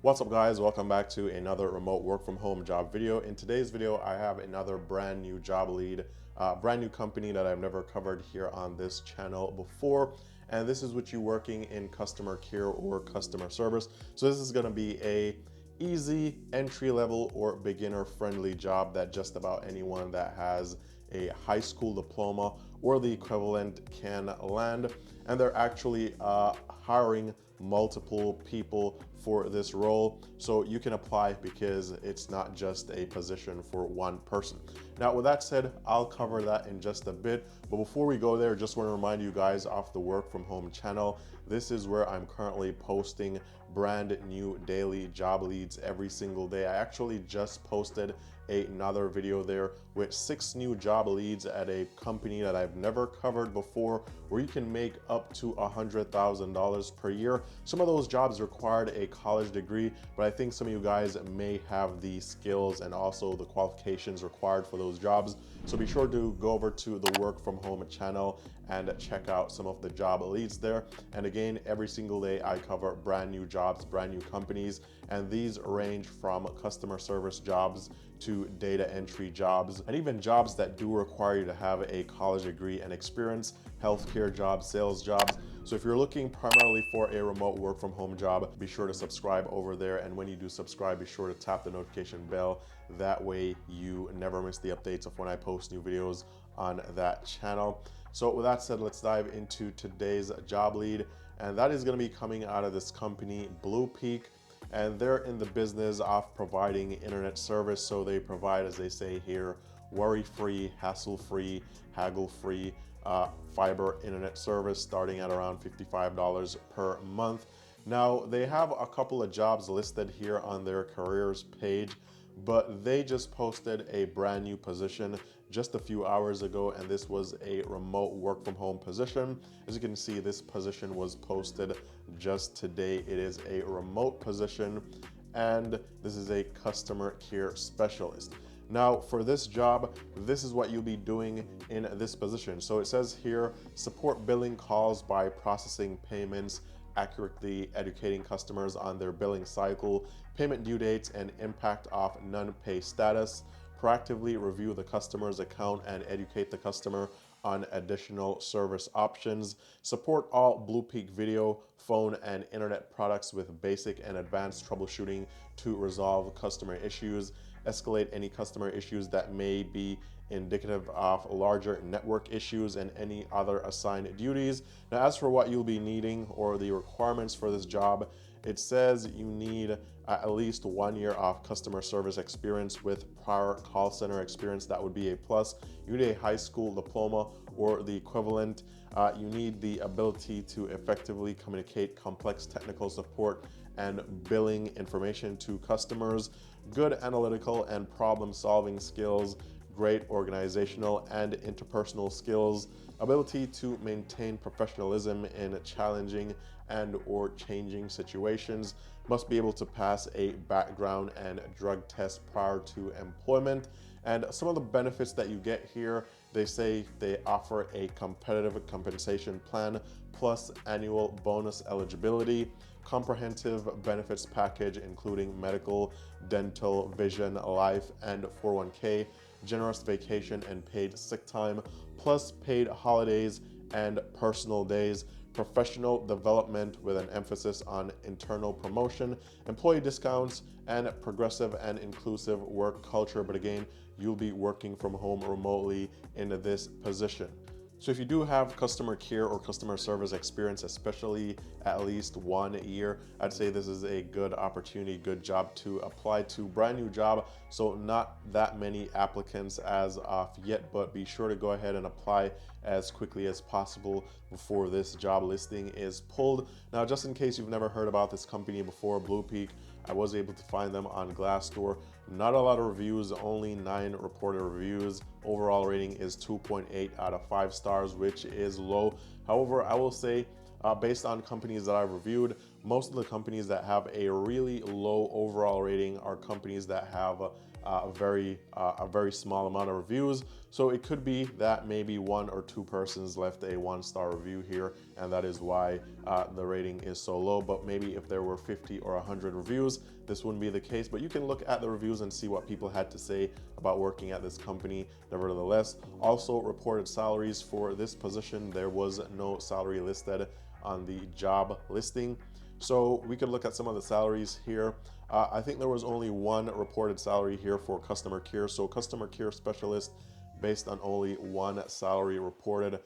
What's up guys, welcome back to another remote work from home job video. In today's video I have another brand new job lead, brand new company that I've never covered here on this channel before, and this is with you working in customer care or customer service. So this is going to be a easy entry level or beginner friendly job that just about anyone that has a high school diploma or the equivalent can land, and they're actually hiring multiple people for this role, so you can apply because it's not just a position for one person. Now with that said, I'll cover that in just a bit, but before we go there, just want to remind you guys of the work from home channel. This is where I'm currently posting brand new daily job leads every single day. I actually just posted another video there with 6 new job leads at a company that I've never covered before, where you can make up to $100,000 per year. Some of those jobs required a college degree, but I think some of you guys may have the skills and also the qualifications required for those jobs. So be sure to go over to the work from home channel and check out some of the job leads there. And again, every single day I cover brand new jobs, brand new companies, and these range from customer service jobs to data entry jobs, and even jobs that do require you to have a college degree and experience, healthcare jobs, sales jobs. So if you're looking primarily for a remote work from home job, be sure to subscribe over there. And when you do subscribe, be sure to tap the notification bell. That way you never miss the updates of when I post new videos on that channel. So with that said, let's dive into today's job lead. And that is going to be coming out of this company, Blue Peak. And they're in the business of providing internet service. So they provide, as they say here, worry-free, hassle-free, haggle-free fiber internet service starting at around $55 per month. Now, they have a couple of jobs listed here on their careers page, but they just posted a brand new position just a few hours ago, and this was a remote work from home position. As you can see, this position was posted just today. It is a remote position, and this is a customer care specialist. Now for this job, this is what you'll be doing in this position. So it says here, support billing calls by processing payments, accurately educating customers on their billing cycle, payment due dates, and impact of non-pay status, proactively review the customer's account and educate the customer on additional service options, support all Blue Peak video, phone, and internet products with basic and advanced troubleshooting to resolve customer issues, escalate any customer issues that may be indicative of larger network issues, and any other assigned duties. Now, as for what you'll be needing or the requirements for this job, it says you need at least 1 year of customer service experience with prior call center experience. That would be a plus. You need a high school diploma or the equivalent. You need the ability to effectively communicate complex technical support and billing information to customers, good analytical and problem solving skills, great organizational and interpersonal skills, ability to maintain professionalism in challenging and or changing situations, must be able to pass a background and drug test prior to employment. And some of the benefits that you get here, they say they offer a competitive compensation plan plus annual bonus eligibility, comprehensive benefits package including medical, dental, vision, life, and 401k, generous vacation and paid sick time, plus paid holidays and personal days, professional development with an emphasis on internal promotion, employee discounts, and progressive and inclusive work culture. But again, you'll be working from home remotely in this position. So if you do have customer care or customer service experience, especially at least 1 year, I'd say this is a good opportunity, good job to apply to. Brand new job, so not that many applicants as of yet, but be sure to go ahead and apply as quickly as possible before this job listing is pulled. Now, just in case you've never heard about this company before, Blue Peak, I was able to find them on Glassdoor. Not a lot of reviews, only 9 reported reviews. Overall rating is 2.8 out of 5 stars, which is low. However, I will say, based on companies that I've reviewed, most of the companies that have a really low overall rating are companies that have a very small amount of reviews. So it could be that maybe 1 or 2 persons left a 1-star review here, and that is why the rating is so low. But maybe if there were 50 or 100 reviews, this wouldn't be the case. But you can look at the reviews and see what people had to say about working at this company nevertheless. Also, reported salaries for this position, there was no salary listed on the job listing. So we could look at some of the salaries here. I think there was only one reported salary here for customer care. So customer care specialist, based on only one salary reported,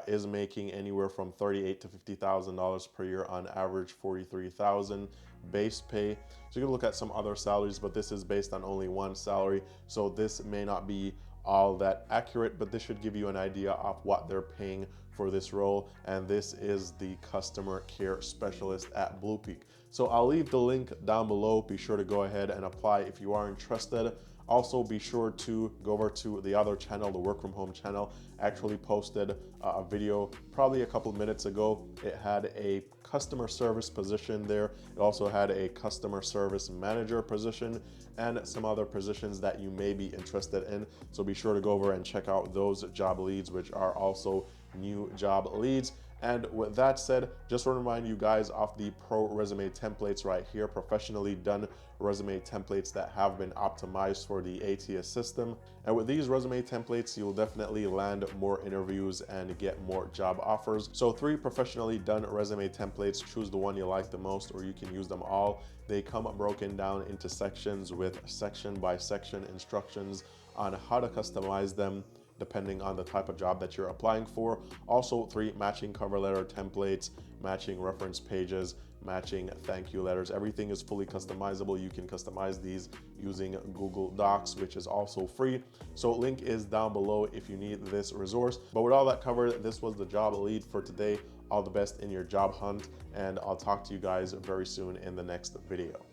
is making anywhere from $38,000 to $50,000 per year, on average $43,000 base pay. So you can look at some other salaries, but this is based on only one salary. So this may not be all that accurate, but this should give you an idea of what they're paying for this role. And this is the customer care specialist at Blue Peak. So I'll leave the link down below. Be sure to go ahead and apply if you are interested. Also, be sure to go over to the other channel, the work from home channel. Actually posted a video probably a couple minutes ago. It had a customer service position there. It also had a customer service manager position and some other positions that you may be interested in. So be sure to go over and check out those job leads, which are also new job leads. And with that said, just want to remind you guys of the pro resume templates right here, professionally done resume templates that have been optimized for the ATS system. And with these resume templates, you'll definitely land more interviews and get more job offers. So 3 professionally done resume templates. Choose the one you like the most, or you can use them all. They come broken down into sections with section by section instructions on how to customize them depending on the type of job that you're applying for. Also 3 matching cover letter templates, matching reference pages, matching thank you letters. Everything is fully customizable. You can customize these using Google Docs, which is also free. So link is down below if you need this resource. But with all that covered, this was the job lead for today. All the best in your job hunt, and I'll talk to you guys very soon in the next video.